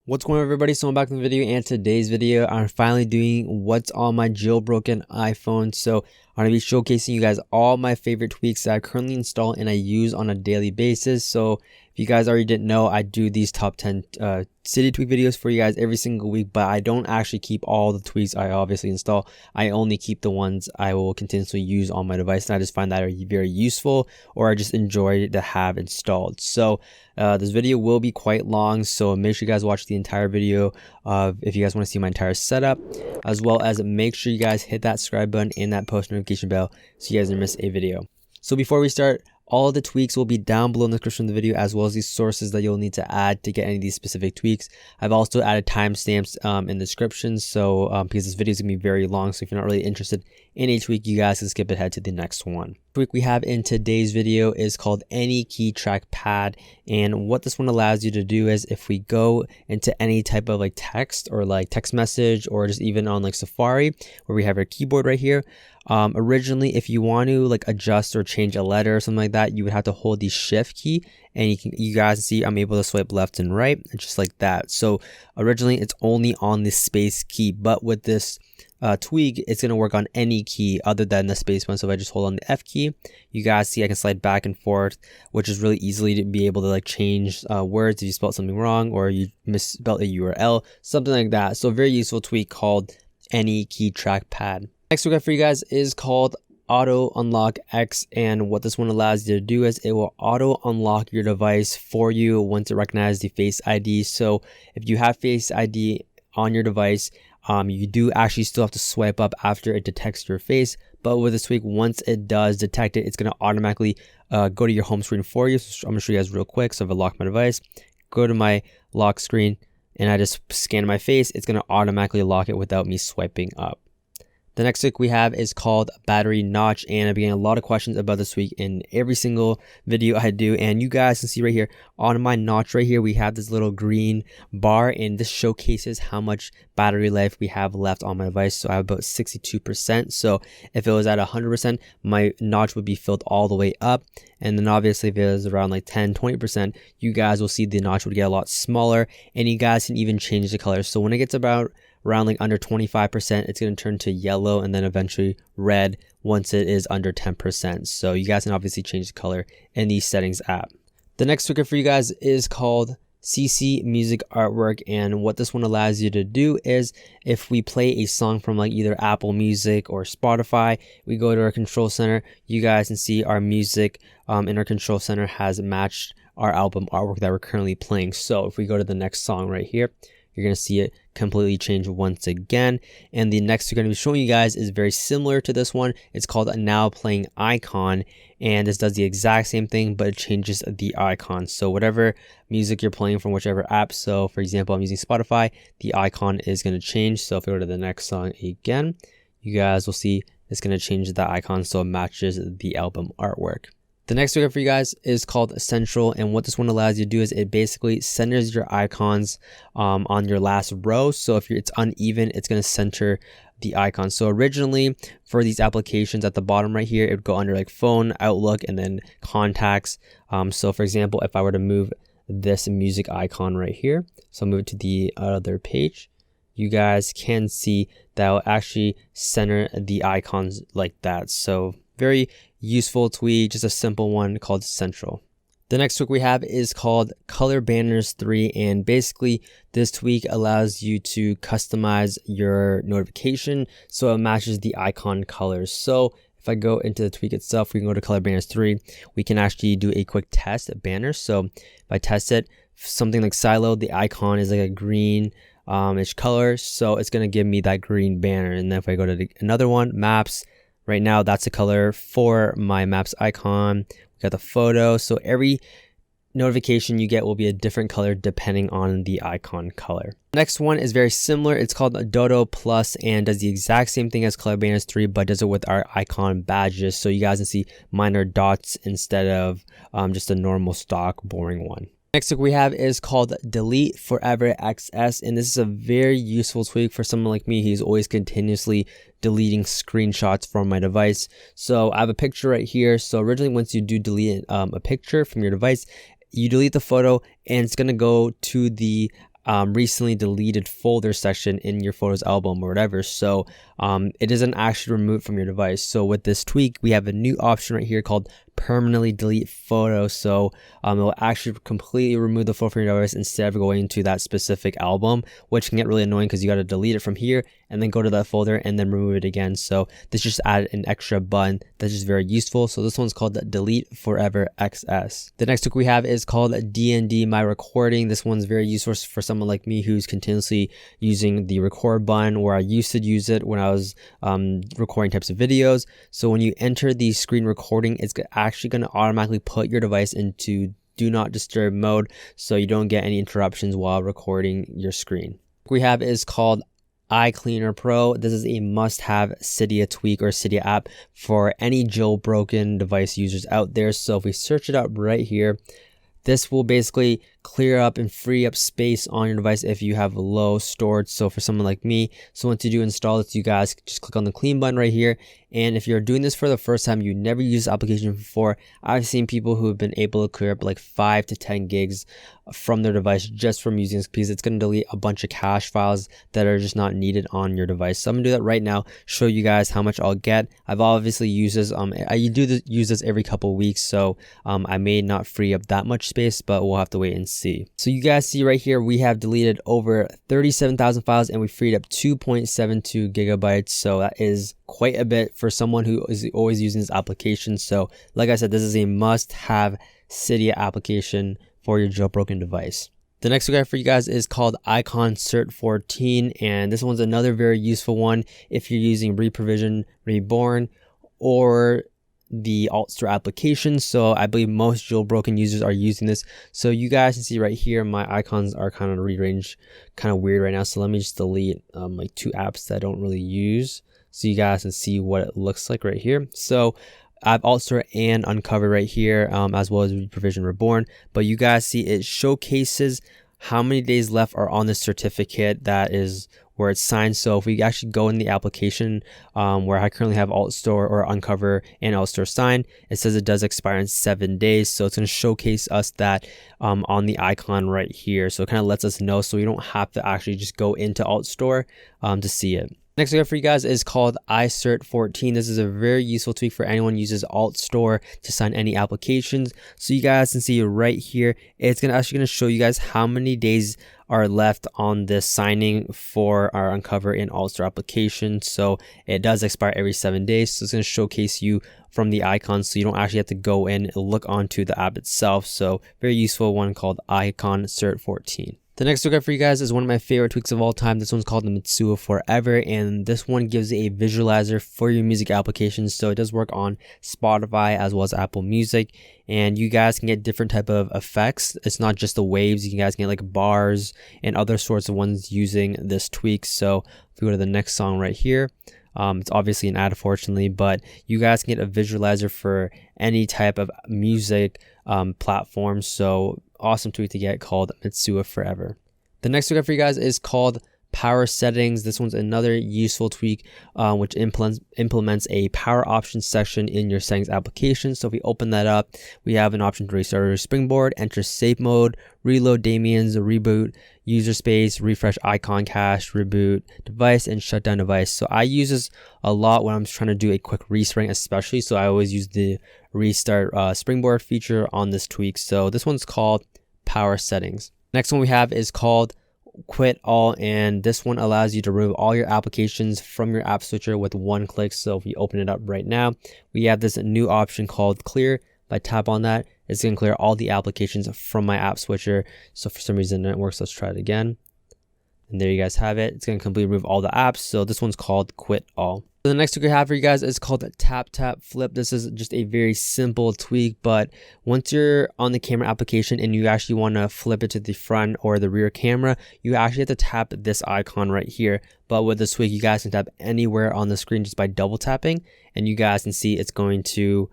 What's going on, everybody? So I'm back in the video, and today's video I'm finally doing what's on my jailbroken iPhone. So I'm going to be showcasing you guys all my favorite tweaks that I currently install and I use on a daily basis. So if you guys already didn't know, I do these top 10 Cydia tweak videos for you guys every single week, but I don't actually keep all the tweaks I obviously install. I only keep the ones I will continuously use on my device, and I just find that are very useful, or I just enjoy to have installed. So this video will be quite long, so make sure you guys watch the entire video if you guys want to see my entire setup, as well as make sure you guys hit that subscribe button and that post notification bell so you guys don't miss a video. So before we start, all of the tweaks will be down below in the description of the video, as well as these sources that you'll need to add to get any of these specific tweaks. I've also added timestamps in the description, so because this video is going to be very long, so if you're not really interested in a tweak, you guys can skip ahead to the next one. The tweak we have in today's video is called AnyKeyTrackpad, and what this one allows you to do is if we go into any type of like text or like text message, or just even on like Safari where we have our keyboard right here, originally if you want to like adjust or change a letter or something like that, you would have to hold the shift key, and you guys see I'm able to swipe left and right just like that. So originally it's only on the space key, but with this tweak, it's going to work on any key other than the space one. So if I just hold on the F key, you guys see I can slide back and forth, which is really easily to be able to like change words if you spelled something wrong or you misspelled a URL, something like that. So a very useful tweak called AnyKeyTrackpad. Next tweak I got for you guys is called AutoUnlockX, and what this one allows you to do is it will auto unlock your device for you once it recognizes the Face ID. So if you have Face ID on your device, you do actually still have to swipe up after it detects your face, but with this tweak, once it does detect it, it's going to automatically go to your home screen for you. So I'm going to show you guys real quick. So if I lock my device, go to my lock screen, and I just scan my face, it's going to automatically lock it without me swiping up. The next tweak we have is called BatteryNotch, and I've been getting a lot of questions about this tweak in every single video I do, and you guys can see right here on my notch right here we have this little green bar, and this showcases how much battery life we have left on my device. So I have about 62%, so if it was at 100%, my notch would be filled all the way up, and then obviously if it was around like 10-20%, you guys will see the notch would get a lot smaller, and you guys can even change the color. So when it gets around like under 25%, it's going to turn to yellow and then eventually red once it is under 10%. So you guys can obviously change the color in the settings app. The next tweaker for you guys is called CCMusicArtwork, and what this one allows you to do is if we play a song from like either Apple Music or Spotify, we go to our control center, you guys can see our music in our control center has matched our album artwork that we're currently playing. So if we go to the next song right here, you're going to see it completely change once again. And the next we're going to be showing you guys is very similar to this one. It's called NowPlayingIcon, and this does the exact same thing, but it changes the icon. So whatever music you're playing from whichever app, so for example I'm using Spotify, the icon is going to change. So if we go to the next song again, you guys will see it's going to change the icon so it matches the album artwork. The next tweak for you guys is called Central, and what this one allows you to do is it basically centers your icons on your last row. So if it's uneven, it's going to center the icon. So originally for these applications at the bottom right here, it would go under like phone, Outlook, and then contacts. So for example, if I were to move this music icon right here, so I'll move it to the other page, you guys can see that will actually center the icons like that. So very useful tweak, just a simple one called Central. The next tweak we have is called ColorBanners 3, and basically this tweak allows you to customize your notification so it matches the icon colors. So if I go into the tweak itself, we can go to ColorBanners 3, we can actually do a quick test at banners. So if I test it, something like Silo, the icon is like a green ish color, so it's going to give me that green banner. And then if I go to another one, Maps, right now that's the color for my Maps icon. We got the photo, so every notification you get will be a different color depending on the icon color. Next one is very similar. It's called DotPlus and does the exact same thing as ColorBanners 3, but does it with our icon badges. So you guys can see mine are dots instead of just a normal stock boring one. Next tweak we have is called DeleteForeverXS, and this is a very useful tweak for someone like me who's always continuously deleting screenshots from my device. So I have a picture right here. So originally once you do delete a picture from your device, you delete the photo and it's going to go to the recently deleted folder section in your photos album or whatever. So it isn't actually removed from your device. So with this tweak, we have a new option right here called permanently delete photo. So it will actually completely remove the photo from your device instead of going to that specific album, which can get really annoying because you got to delete it from here and then go to that folder and then remove it again. So this just added an extra button that's just very useful. So this one's called the DeleteForeverXS. The next tweak we have is called DNDMyRecording. This one's very useful for someone like me who's continuously using the record button, where I used to use it when I was recording types of videos. So when you enter the screen recording, it's actually going to automatically put your device into do not disturb mode so you don't get any interruptions while recording your screen. What we have is called iCleaner Pro. This is a must-have Cydia tweak or Cydia app for any jailbroken device users out there. So if we search it up right here, this will basically clear up and free up space on your device if you have low storage. So for someone like me, so once you do install it, you guys just click on the clean button right here. And if you're doing this for the first time, you never used the application before, I've seen people who have been able to clear up like 5 to 10 gigs from their device just from using this, because it's going to delete a bunch of cache files that are just not needed on your device. So I'm gonna do that right now, show you guys how much I'll get. I've obviously used this, use this every couple of weeks, so I may not free up that much space, but we'll have to wait and see. So you guys see right here, we have deleted over 37,000 files and we freed up 2.72 gigabytes. So that is quite a bit for someone who is always using this application. So like I said, this is a must-have Cydia application for your jailbroken device. The next one for you guys is called Cert 14, and this one's another very useful one if you're using Reprovision Reborn or the Alt-Store application. So I believe most jailbroken users are using this. So you guys can see right here, my icons are kind of rearranged kind of weird right now. So let me just delete like 2 apps that I don't really use, so you guys can see what it looks like right here. So I have Alt-Store and Uncover right here, as well as Reprovision Reborn. But you guys see it showcases how many days left are on this certificate that is where it's signed. So if we actually go in the application where I currently have Alt-Store or Uncover and Alt-Store signed, it says it does expire in 7 days. So it's going to showcase us that on the icon right here. So it kind of lets us know, so we don't have to actually just go into Alt-Store to see it. Next thing for you guys is called Icert 14. This is a very useful tweak for anyone who uses Alt-Store to sign any applications. So you guys can see right here, it's actually going to show you guys how many days are left on this signing for our Uncover and Alt-Store application. So it does expire every 7 days. So it's going to showcase you from the icon, so you don't actually have to go in and look onto the app itself. So very useful one called Cert 14. The next tweak for you guys is one of my favorite tweaks of all time. This one's called the Mitsuha Forever, and this one gives a visualizer for your music applications. So it does work on Spotify as well as Apple Music, and you guys can get different type of effects. It's not just the waves. You guys can get like bars and other sorts of ones using this tweak. So if we go to the next song right here, it's obviously an ad, unfortunately, but you guys can get a visualizer for any type of music platform. So awesome tweak to get called Mitsuha Forever. The next tweak for you guys is called PowerSettings. This one's another useful tweak which implements a power options section in your settings application. So if we open that up, we have an option to restart your springboard, enter safe mode, reload Damien's, reboot user space, refresh icon cache, reboot device, and shut down device. So I use this a lot when I'm trying to do a quick restart, especially. So I always use the restart springboard feature on this tweak. So this one's called PowerSettings. Next one we have is called QuitAll, and this one allows you to remove all your applications from your app switcher with one click. So if we open it up right now, we have this new option called Clear. If I tap on that, it's going to clear all the applications from my app switcher. So for some reason it works. Let's try it again. And there you guys have it. It's going to completely remove all the apps. So this one's called QuitAll. So the next tweak I have for you guys is called TapTapFlip. This is just a very simple tweak, but once you're on the camera application and you actually want to flip it to the front or the rear camera, you actually have to tap this icon right here. But with this tweak, you guys can tap anywhere on the screen just by double tapping, and you guys can see it's going to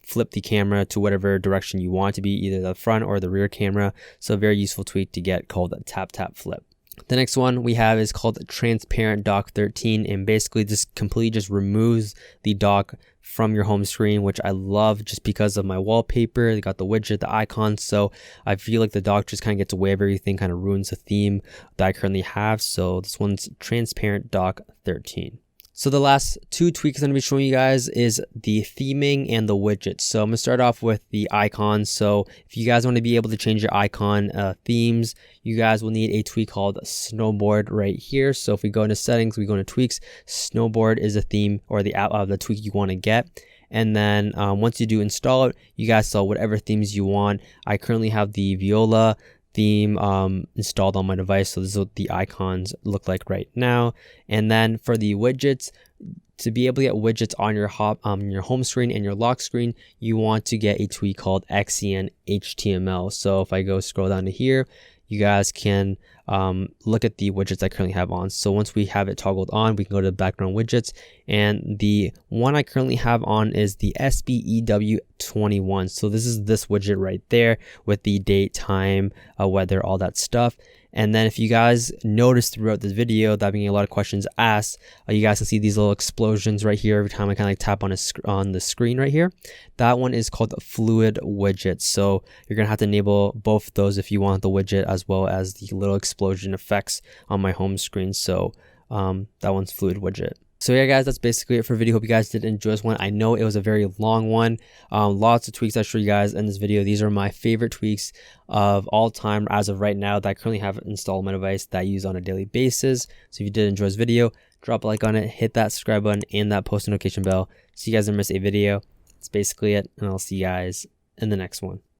flip the camera to whatever direction you want it to be, either the front or the rear camera. So a very useful tweak to get called TapTapFlip. The next one we have is called Transparent Dock 13, and basically this completely just removes the dock from your home screen, which I love just because of my wallpaper. They got the widget, the icons, so I feel like the dock just kind of gets away with everything, kind of ruins the theme that I currently have. So this one's Transparent Dock 13. So the last two tweaks I'm going to be showing you guys is the theming and the widgets. So I'm going to start off with the icons. So if you guys want to be able to change your icon themes, you guys will need a tweak called Snowboard right here. So if we go into settings, we go into tweaks, Snowboard is a theme or the tweak you want to get. And then once you do install it, you guys saw whatever themes you want. I currently have the Viola theme installed on my device, so this is what the icons look like right now. And then for the widgets, to be able to get widgets on your home screen and your lock screen, you want to get a tweak called Xen HTML. So if I go scroll down to here, you guys can look at the widgets I currently have on. So once we have it toggled on, we can go to the background widgets, and the one I currently have on is the SBEW21. So this is this widget right there with the date, time, weather, all that stuff. And then if you guys notice throughout this video that I'm getting a lot of questions asked, you guys can see these little explosions right here every time I kind of like tap on the screen right here. That one is called Fluid Widgets. So you're going to have to enable both those if you want the widget as well as the little explosion effects on my home screen. So that one's Fluid Widget. So yeah guys, that's basically it for the video. Hope you guys did enjoy this one. I know it was a very long one. Lots of tweaks I showed you guys in this video. These are my favorite tweaks of all time as of right now that I currently have installed on my device that I use on a daily basis. So if you did enjoy this video, drop a like on it, hit that subscribe button and that post notification bell so you guys don't miss a video. That's basically it, and I'll see you guys in the next one.